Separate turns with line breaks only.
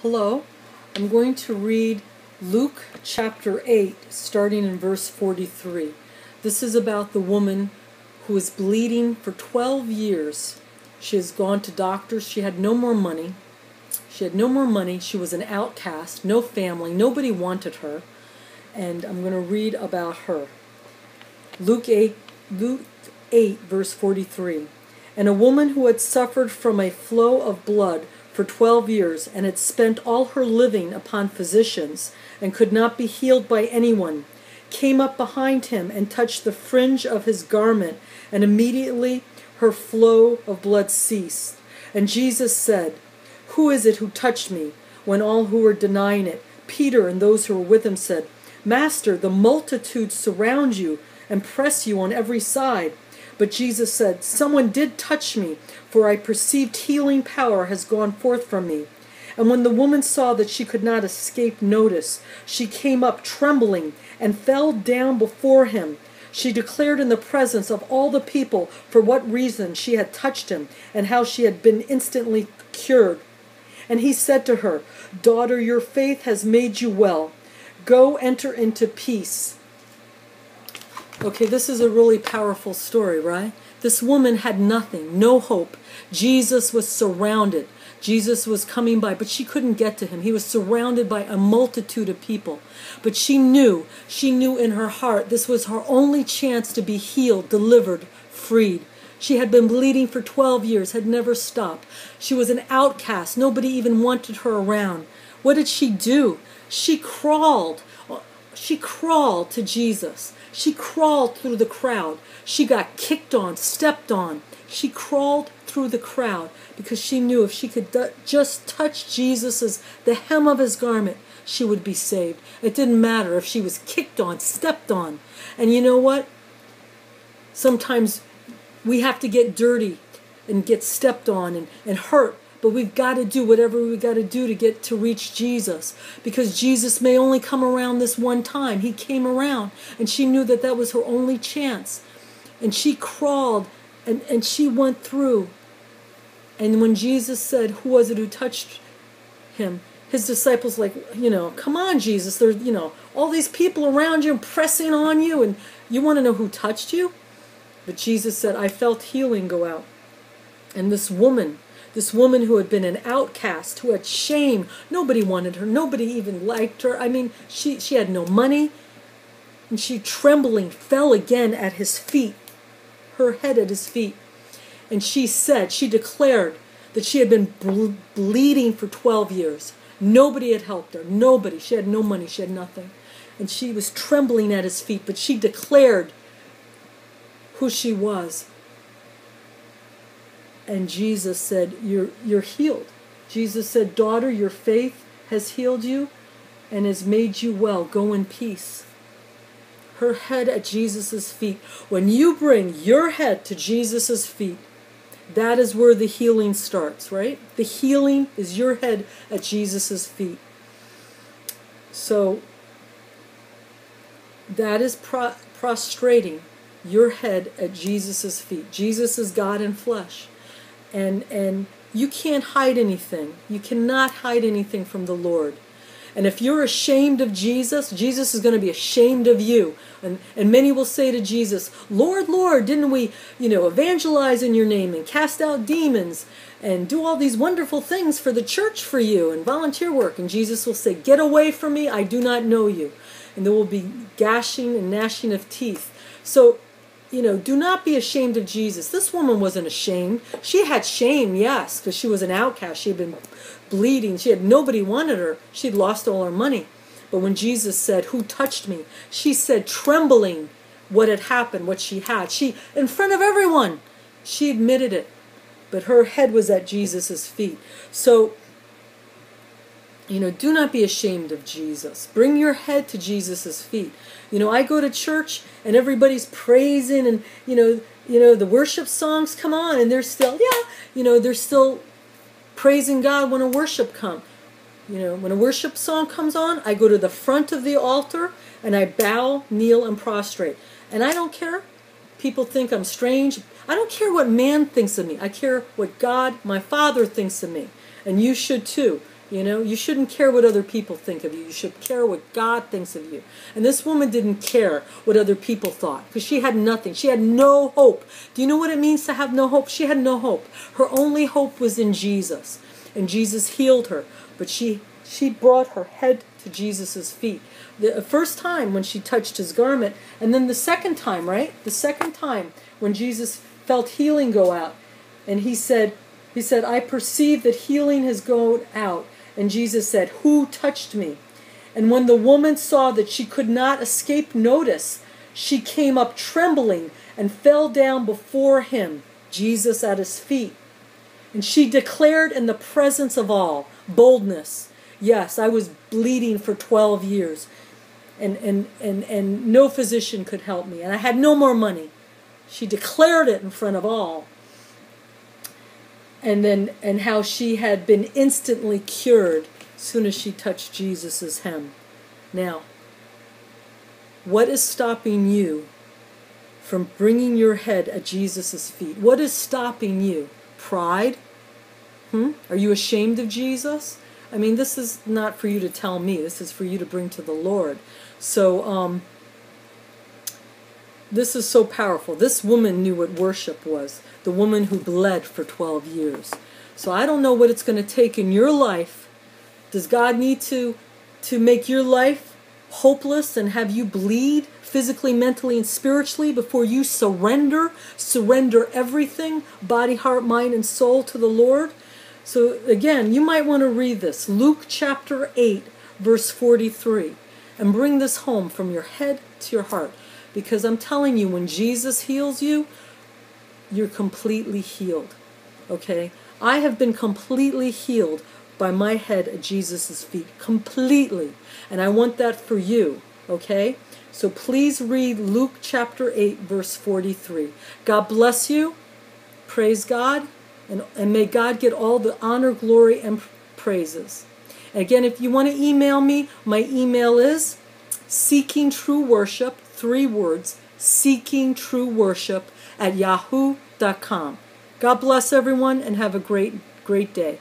Hello, I'm going to read Luke chapter 8, starting in verse 43. This is about the woman who was bleeding for 12 years. She has gone to doctors. She had no more money. She was an outcast, no family. Nobody wanted her. And I'm going to read about her. Luke 8, verse 43. And a woman who had suffered from a flow of blood for 12 years, and had spent all her living upon physicians, and could not be healed by anyone, came up behind him and touched the fringe of his garment, and immediately her flow of blood ceased. And Jesus said, "Who is it who touched me?" When all who were denying it, Peter and those who were with him, said, "Master, the multitude surround you and press you on every side." But Jesus said, "Someone did touch me, for I perceived healing power has gone forth from me." And when the woman saw that she could not escape notice, she came up trembling and fell down before him. She declared in the presence of all the people for what reason she had touched him, and how she had been instantly cured. And he said to her, "Daughter, your faith has made you well. Go, enter into peace." Okay, this is a really powerful story, right? This woman had nothing, no hope. Jesus was surrounded. Jesus was coming by, but she couldn't get to him. He was surrounded by a multitude of people. But she knew in her heart this was her only chance to be healed, delivered, freed. She had been bleeding for 12 years, had never stopped. She was an outcast. Nobody even wanted her around. What did she do? She crawled. She crawled to Jesus. She crawled through the crowd. She got kicked on, stepped on. She crawled through the crowd because she knew if she could just touch the hem of his garment, she would be saved. It didn't matter if she was kicked on, stepped on. And you know what? Sometimes we have to get dirty and get stepped on and hurt. But we've got to do whatever we've got to do to reach Jesus. Because Jesus may only come around this one time. He came around, and she knew that was her only chance. And she crawled, and she went through. And when Jesus said, "Who was it who touched him?" his disciples "Come on, Jesus. There's, all these people around you and pressing on you, and you want to know who touched you?" But Jesus said, "I felt healing go out." And this woman who had been an outcast, who had shame, nobody wanted her, nobody even liked her. I mean, she had no money, and she trembling fell again at his feet, her head at his feet. And she declared that she had been bleeding for 12 years. Nobody had helped her, nobody. She had no money, she had nothing. And she was trembling at his feet, but she declared who she was. And Jesus said, you're healed. Jesus said, "Daughter, your faith has healed you and has made you well. Go in peace." Her head at Jesus' feet. When you bring your head to Jesus' feet, that is where the healing starts, right? The healing is your head at Jesus' feet. So that is prostrating your head at Jesus' feet. Jesus is God in flesh. And you can't hide anything. You cannot hide anything from the Lord. And if you're ashamed of Jesus, Jesus is going to be ashamed of you. And many will say to Jesus, "Lord, Lord, didn't we, evangelize in your name and cast out demons and do all these wonderful things for the church for you and volunteer work?" And Jesus will say, "Get away from me, I do not know you." And there will be gashing and gnashing of teeth. So, do not be ashamed of Jesus. This woman wasn't ashamed. She had shame, yes, because she was an outcast. She had been bleeding. Nobody wanted her. She'd lost all her money. But when Jesus said, "Who touched me?" she said, trembling, what had happened, what she had. In front of everyone, she admitted it. But her head was at Jesus' feet. So, do not be ashamed of Jesus. Bring your head to Jesus' feet. I go to church and everybody's praising and, the worship songs come on and they're still praising God when a worship comes. When a worship song comes on, I go to the front of the altar and I bow, kneel, and prostrate. And I don't care. People think I'm strange. I don't care what man thinks of me. I care what God, my Father, thinks of me. And you should too. You know, you shouldn't care what other people think of you. You should care what God thinks of you. And this woman didn't care what other people thought because she had nothing. She had no hope. Do you know what it means to have no hope? She had no hope. Her only hope was in Jesus. And Jesus healed her. But she brought her head to Jesus' feet. The first time when she touched his garment, and then the second time, right? The second time when Jesus felt healing go out. And he said, I perceive that healing has gone out. And Jesus said, who touched me? And when the woman saw that she could not escape notice, she came up trembling and fell down before him, Jesus at his feet. And she declared in the presence of all, boldness, yes, I was bleeding for 12 years. And no physician could help me. And I had no more money. She declared it in front of all. And how she had been instantly cured as soon as she touched Jesus' hem. Now, what is stopping you from bringing your head at Jesus' feet? What is stopping you? Pride? Are you ashamed of Jesus? I mean, this is not for you to tell me. This is for you to bring to the Lord. So, this is so powerful. This woman knew what worship was. The woman who bled for 12 years. So I don't know what it's going to take in your life. Does God need to make your life hopeless and have you bleed physically, mentally, and spiritually before you surrender everything, body, heart, mind, and soul to the Lord? So again, you might want to read this. Luke chapter 8, verse 43. And bring this home from your head to your heart. Because I'm telling you, when Jesus heals you, you're completely healed. Okay? I have been completely healed by my head at Jesus' feet. Completely. And I want that for you. Okay? So please read Luke chapter 8, verse 43. God bless you. Praise God. And may God get all the honor, glory, and praises. And again, if you want to email me, my email is seekingtrueworship, 3 words, seekingtrueworship @yahoo.com. God bless everyone and have a great day.